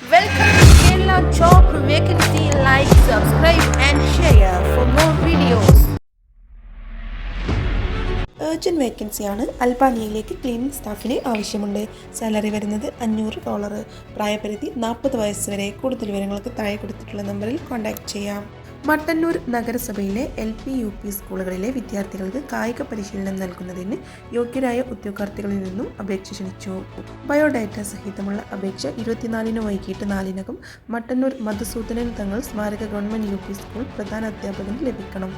Welcome to Kerala Job Vacancy. Like, subscribe and share for more videos. Urgent വേക്കൻസിയാണ്. അൽബാനിയയിലേക്ക് cleaning സ്റ്റാഫിന് ആവശ്യമുണ്ട്. Salary വരുന്നത് $500. പ്രായപരിധി 40 വയസ്സ് വരെ. കൂടുതൽ വിവരങ്ങൾക്ക് താഴെ കൊടുത്തിട്ടുള്ള നമ്പറിൽ കോൺടാക്ട് ചെയ്യാം. മട്ടന്നൂർ നഗരസഭയിലെ LP UP സ്കൂളുകളിലെ വിദ്യാർത്ഥികൾക്ക് കായിക പരിശീലനം നൽകുന്നതിന് യോഗ്യരായ ഉദ്യോഗാർത്ഥികളിൽ നിന്നും അപേക്ഷ ക്ഷണിച്ചു. ബയോഡാറ്റ സഹിതമുള്ള അപേക്ഷ 24 വൈകിട്ട് 4 മട്ടന്നൂർ മധുസൂദനൻ തങ്ങൾ സ്മാരക ഗവൺമെൻറ് UP സ്കൂൾ പ്രധാന അധ്യാപകന് ലഭിക്കണം.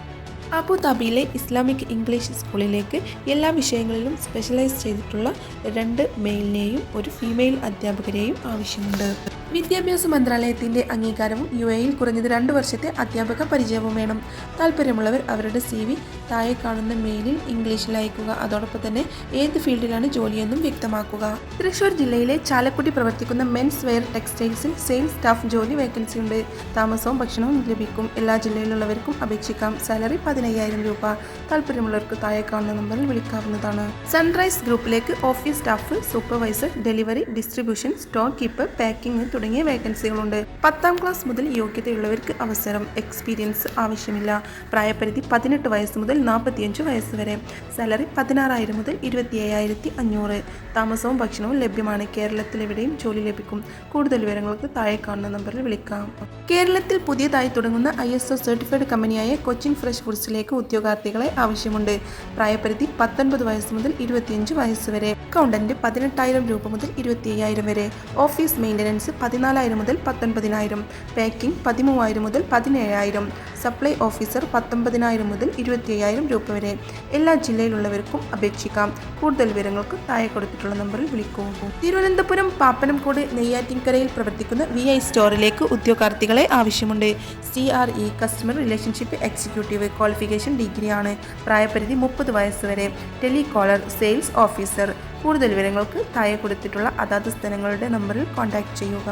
അബുദാബിയിലെ ഇസ്ലാമിക് ഇംഗ്ലീഷ് സ്കൂളിലേക്ക് എല്ലാ വിഷയങ്ങളിലും സ്പെഷ്യലൈസ് ചെയ്തിട്ടുള്ള 2 മെയിലിനെയും ഒരു ഫീമെയിൽ അധ്യാപകരെയും ആവശ്യമുണ്ട്. വിദ്യാഭ്യാസ മന്ത്രാലയത്തിൻ്റെ അംഗീകാരവും UAEയിൽ കുറഞ്ഞത് 2 വർഷത്തെ അധ്യാപക പരിചയവും വേണം. താല്പര്യമുള്ളവർ അവരുടെ CV താഴെ കാണുന്ന മെയിലിൽ ഇംഗ്ലീഷിൽ അയക്കുക. അതോടൊപ്പം തന്നെ ഏത് ഫീൽഡിലാണ് ജോലിയെന്നും വ്യക്തമാക്കുക. തൃശ്ശൂർ ജില്ലയിലെ ചാലക്കുടി പ്രവർത്തിക്കുന്ന മെൻസ് വെയർ ടെക്സ്റ്റൈൽസിൽ സെയിൽസ് സ്റ്റാഫ് ജോലി വേക്കൻസി ഉണ്ട്. താമസവും ഭക്ഷണവും ലഭിക്കും. എല്ലാ ജില്ലയിലുള്ളവർക്കും അപേക്ഷിക്കാം. സാലറി 15,000 രൂപ. താല്പര്യമുള്ളവർക്ക് താഴെ കാണുന്ന നമ്പറിൽ വിളിക്കാവുന്നതാണ്. സൺറൈസ് ഗ്രൂപ്പിലേക്ക് office staff, supervisor, delivery, distribution, store keeper, packing തുടങ്ങിയ വേക്കൻസികളുണ്ട്. 10ാം ക്ലാസ് മുതൽ യോഗ്യതയുള്ളവർക്ക് അവസരം. എക്സ്പീരിയൻസ് ആവശ്യമില്ല. പ്രായപരിധി 18 വയസ്സ് മുതൽ 45 വയസ്സ് വരെ. സാലറി 16,000 മുതൽ 27,500. താമസവും ഭക്ഷണവും ലഭ്യമാണ്. കേരളത്തിലെവിടെയും ജോലി ലഭിക്കും. കൂടുതൽ വിവരങ്ങൾക്ക് താഴെ കാണുന്ന നമ്പറിൽ വിളിക്കാം. കേരളത്തിൽ പുതിയതായി തുടങ്ങുന്ന ISO സർട്ടിഫൈഡ് കമ്പനിയായ കൊച്ചിൻ ഫ്രഷ് ഫുഡ്സിലേക്ക് ഉദ്യോഗാർത്ഥികളെ ആവശ്യമുണ്ട്. പ്രായപരിധി 19 വയസ്സ് മുതൽ 25 വയസ്സ് വരെ. അക്കൗണ്ടന്റ് 18,000 രൂപ മുതൽ 25,000 വരെ. ഓഫീസ് മെയിൻ്റനൻസ് 14,000 മുതൽ 19,000. പാക്കിംഗ് 13,000 മുതൽ 17,000. സപ്ലൈ ഓഫീസർ 19,000 മുതൽ 25,000 രൂപ വരെ. എല്ലാ ജില്ലയിലുള്ളവർക്കും അപേക്ഷിക്കാം. കൂടുതൽ വിവരങ്ങൾക്ക് താഴെ കൊടുത്തിട്ടുള്ള നമ്പറിൽ വിളിക്കൂ. തിരുവനന്തപുരം പാപ്പനംകോട് നെയ്യാറ്റിൻകരയിൽ പ്രവർത്തിക്കുന്ന VI സ്റ്റോറിലേക്ക് ഉദ്യോഗാർത്ഥികളെ ആവശ്യമുണ്ട്. CRE customer relationship executive. Qualification ഡിഗ്രിയാണ്. പ്രായപരിധി 30 വയസ്സ് വരെ. Telecaller, sales officer. കൂടുതൽ വിവരങ്ങൾക്ക് താഴെ കൊടുത്തിട്ടുള്ള അതാത് സ്ഥലങ്ങളുടെ നമ്പറിൽ കോൺടാക്ട് ചെയ്യുക.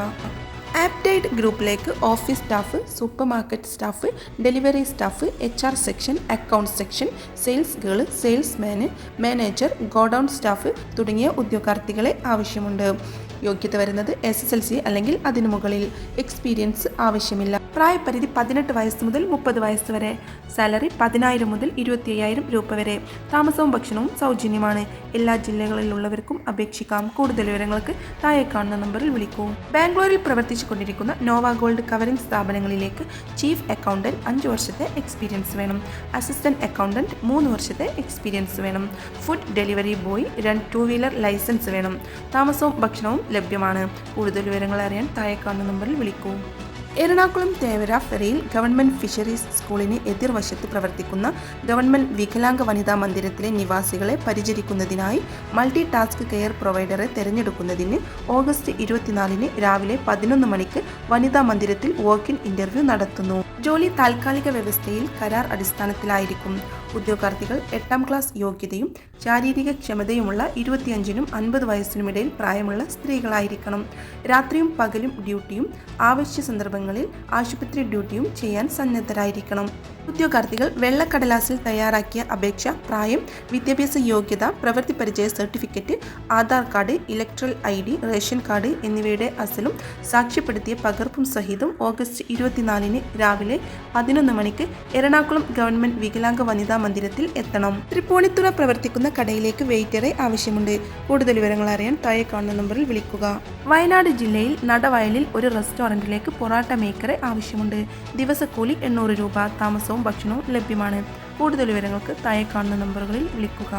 ആപ്റ്റൈഡ് ഗ്രൂപ്പിലേക്ക് office staff, super market staff, delivery staff, HR section, account section, sales girl, സെയിൽസ്മാന്, മാനേജർ, ഗോഡൗൺ സ്റ്റാഫ് തുടങ്ങിയ ഉദ്യോഗാർത്ഥികളെ ആവശ്യമുണ്ട്. യോഗ്യത വരുന്നത് SSLC അല്ലെങ്കിൽ അതിനു മുകളിൽ. എക്സ്പീരിയൻസ് ആവശ്യമില്ല. പ്രായപരിധി 18 വയസ്സ് മുതൽ 30 വയസ്സ് വരെ. സാലറി 10,000 മുതൽ 25,000 രൂപ വരെ. താമസവും ഭക്ഷണവും സൗജന്യമാണ്. എല്ലാ ജില്ലകളിലുള്ളവർക്കും അപേക്ഷിക്കാം. കൂടുതൽ വിവരങ്ങൾക്ക് താഴെ കാണുന്ന നമ്പറിൽ വിളിക്കൂ. ബാംഗ്ലൂരിൽ പ്രവർത്തിച്ചു കൊണ്ടിരിക്കുന്ന നോവ ഗോൾഡ് കവറിംഗ് സ്ഥാപനങ്ങളിലേക്ക് ചീഫ് അക്കൗണ്ടന്റ് 5 വർഷത്തെ എക്സ്പീരിയൻസ് വേണം. അസിസ്റ്റന്റ് അക്കൗണ്ടന്റ് 3 വർഷത്തെ എക്സ്പീരിയൻസ് വേണം. Food delivery boy 2 wheeler licence വേണം. താമസവും ഭക്ഷണവും ലഭ്യമാണ്. കൂടുതൽ വിവരങ്ങൾ അറിയാൻ താഴെ കാണുന്ന നമ്പറിൽ വിളിക്കൂ. എറണാകുളം തേവര ഫെറിയിൽ ഗവൺമെൻറ് ഫിഷറീസ് സ്കൂളിന് എതിർവശത്ത് പ്രവർത്തിക്കുന്ന ഗവൺമെൻറ് വികലാംഗ വനിതാ മന്ദിരത്തിലെ നിവാസികളെ പരിചരിക്കുന്നതിനായി മൾട്ടി ടാസ്ക് കെയർ പ്രൊവൈഡറെ തിരഞ്ഞെടുക്കുന്നതിന് ഓഗസ്റ്റ് 24 രാവിലെ 11 മണിക്ക് വനിതാ മന്ദിരത്തിൽ വോക്ക് ഇൻ ഇൻ്റർവ്യൂ നടത്തുന്നു. ജോലി താൽക്കാലിക വ്യവസ്ഥയിൽ കരാർ അടിസ്ഥാനത്തിലായിരിക്കും. ഉദ്യോഗാർത്ഥികൾ 8ാം ക്ലാസ് യോഗ്യതയും ശാരീരിക ക്ഷമതയുമുള്ള 25നും 50 വയസ്സിനുമിടയിൽ പ്രായമുള്ള സ്ത്രീകളായിരിക്കണം. രാത്രിയും പകലും ഡ്യൂട്ടിയും ആവശ്യ സന്ദർഭങ്ങളിൽ ആശുപത്രി ഡ്യൂട്ടിയും ചെയ്യാൻ സന്നദ്ധരായിരിക്കണം. ഉദ്യോഗാർത്ഥികൾ വെള്ളക്കടലാസിൽ തയ്യാറാക്കിയ അപേക്ഷ, പ്രായം, വിദ്യാഭ്യാസ യോഗ്യത, പ്രവൃത്തി പരിചയ certificate, Aadhaar card, electoral ID, ration card എന്നിവയുടെ അസലും സാക്ഷ്യപ്പെടുത്തിയ പകർപ്പും സഹിതം ഓഗസ്റ്റ് 24 രാവിലെ 11 മണിക്ക് എറണാകുളം ഗവൺമെൻറ് വികലാംഗ വനിതാ മന്ദിരത്തിൽ എത്തണം. തൃപ്പൂണിത്തുറ പ്രവർത്തിക്കുന്ന കടയിലേക്ക് വെയിറ്ററെ ആവശ്യമുണ്ട്. കൂടുതൽ വിവരങ്ങൾ അറിയാൻ താഴെ കാണുന്ന നമ്പറിൽ വിളിക്കുക. വയനാട് ജില്ലയിൽ നടവയലിൽ ഒരു റെസ്റ്റോറൻറ്റിലേക്ക് പൊറാട്ട മേക്കറെ ആവശ്യമുണ്ട്. ദിവസക്കൂലി 800 രൂപ. താമസവും ഭക്ഷണവും ലഭ്യമാണ്. കൂടുതൽ വിവരങ്ങൾക്ക് താഴെ കാണുന്ന നമ്പറുകളിൽ വിളിക്കുക.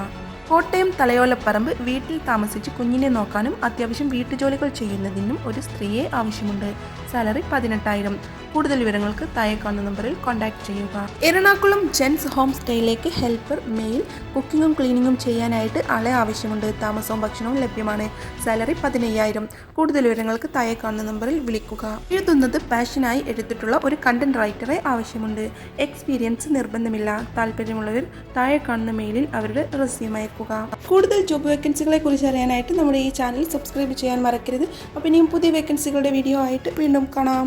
കോട്ടയം തലയോലപ്പറമ്പ് വീട്ടിൽ താമസിച്ച് കുഞ്ഞിനെ നോക്കാനും അത്യാവശ്യം വീട്ടുജോലികൾ ചെയ്യുന്നതിനും ഒരു സ്ത്രീയെ ആവശ്യമുണ്ട്. സാലറി 18,000. കൂടുതൽ വിവരങ്ങൾക്ക് താഴെ കാണുന്ന നമ്പറിൽ കോൺടാക്ട് ചെയ്യുക. എറണാകുളം ജെൻസ് ഹോം സ്റ്റേയിലേക്ക് ഹെൽപ്പർ, മെയിൽ, കുക്കിങ്ങും ക്ലീനിങ്ങും ചെയ്യാനായിട്ട് ആളെ ആവശ്യമുണ്ട്. താമസവും ഭക്ഷണവും ലഭ്യമാണ്. സാലറി 15,000. കൂടുതൽ വിവരങ്ങൾക്ക് താഴെ കാണുന്ന നമ്പറിൽ വിളിക്കുക. എഴുതുന്നത് പാഷനായി എടുത്തിട്ടുള്ള ഒരു കണ്ടന്റ് റൈറ്ററെ ആവശ്യമുണ്ട്. എക്സ്പീരിയൻസ് നിർബന്ധമില്ല. താല്പര്യമുള്ളവർ താഴെ കാണുന്ന മെയിലിൽ അവരുടെ റെസ്യൂം അയക്കുക. കൂടുതൽ ജോബ് വേക്കൻസികളെ കുറിച്ച് അറിയാനായിട്ട് നമ്മുടെ ഈ ചാനൽ സബ്സ്ക്രൈബ് ചെയ്യാൻ മറക്കരുത്. അപ്പോൾ ഇനിയും പുതിയ വേക്കൻസികളുടെ വീഡിയോ ആയിട്ട് വീണ്ടും കാണാം.